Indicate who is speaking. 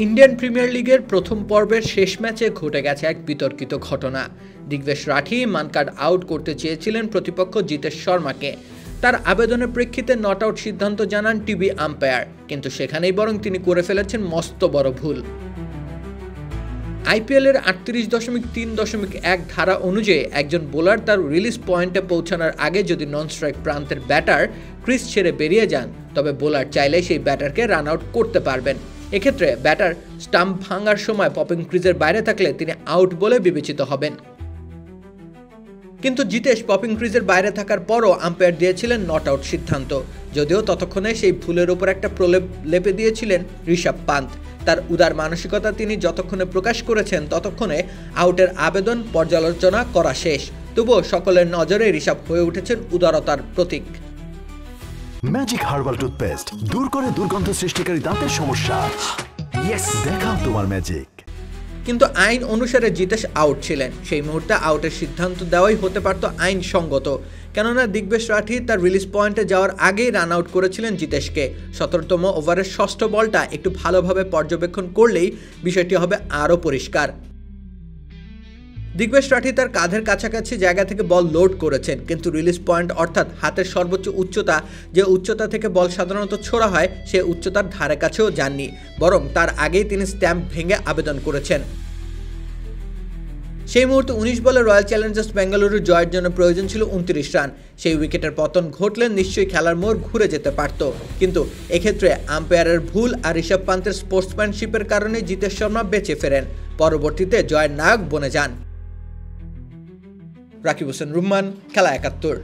Speaker 1: Indian premier লিগের প্রথম পর্বের শেষ ম্যাচে ঘটে গেছে এক বিতর্কিত ঘটনা। দিগ্বেশ রাঠি মানকাড আউট করতে চেয়েছিলেন প্রতিপক্ষ জিতেশ শর্মাকে। তার আবেদনের প্রেক্ষিতে নট আউট সিদ্ধান্ত জানান টিভি আম্পায়ার, কিন্তু সেখানেই বরং তিনি করে ফেলেছেন মস্ত বড় ভুল। আইপিএলের 38.3.1 ধারা অনুযায়ী একজন বোলার তার রিলিজ পয়েন্টে পৌঁছানোর আগে যদি নন স্ট্রাইক প্রান্তের ব্যাটার ক্রিজ ছেড়ে বেরিয়ে যান, তবে বোলার চাইলে সেই ব্যাটারকে রান আউট করতে পারবেন। এক্ষেত্রে ব্যাটার স্টাম্প ভাঙার সময় পপিং ক্রিজের বাইরে থাকলে তিনি আউট বলে বিবেচিত হবেন। কিন্তু জিতেশ পপিং ক্রিজের বাইরে থাকার পরও আম্পায়ার দিয়েছিলেন নট আউট সিদ্ধান্ত, যদিও ততক্ষণে সেই ভুলের উপর একটা প্রলেপ লেপে দিয়েছিলেন ঋষভ পান্ত। তার উদার মানসিকতা তিনি যতক্ষণে প্রকাশ করেছেন ততক্ষণে আউটের আবেদন পর্যালোচনা করা শেষ। তবুও সকলের নজরে ঋষভ হয়ে উঠেছেন উদারতার প্রতীক।
Speaker 2: ম্যাজিক হার্বাল টুথপেস্ট দূর করে দুর্গন্ধ সৃষ্টিকারী দাঁতের সমস্যা। দেখাও তোমার ম্যাজিক।
Speaker 1: কিন্তু আইন অনুসারে জিতেশ আউট ছিলেন। সেই মুহূর্তে আউটের সিদ্ধান্ত দেওয়াই হতে পারত আইনসঙ্গত, কেননা দিগ্বেশ রাঠি তার রিলিজ পয়েন্টে যাওয়ার আগেই রান আউট করেছিলেন জিতেশকে। 17তম ওভারের ষষ্ঠ বলটা একটু ভালোভাবে পর্যবেক্ষণ করলেই বিষয়টি হবে আরও পরিষ্কার। দিগ্বেশ রাঠি তার কাঁধের কাছাকাছি জায়গা থেকে বল লোড করেছেন, কিন্তু রিলিজ পয়েন্ট অর্থাৎ হাতের সর্বোচ্চ উচ্চতা, যে উচ্চতা থেকে বল সাধারণত ছোড়া হয়, সে উচ্চতার ধারে কাছেও যাননি, বরং তার আগেই তিনি স্ট্যাম্প ভেঙে আবেদন করেছেন। সেই মুহূর্তে 19 বলে রয়্যাল চ্যালেঞ্জার্স বেঙ্গালুরু জয়ের জন্য প্রয়োজন ছিল 29 রান। সেই উইকেটের পতন ঘটলে নিশ্চয়ই খেলার মোড় ঘুরে যেতে পারত, কিন্তু এক্ষেত্রে আম্পায়ারের ভুল আর ঋষভ পান্তের স্পোর্টসম্যানশিপের কারণে জিতেশ শর্মা বেঁচে ফেরেন। পরবর্তীতে জয়ের নায়ক বনে যান। রাকিব হোসেন রুম্মান, খেলা 71।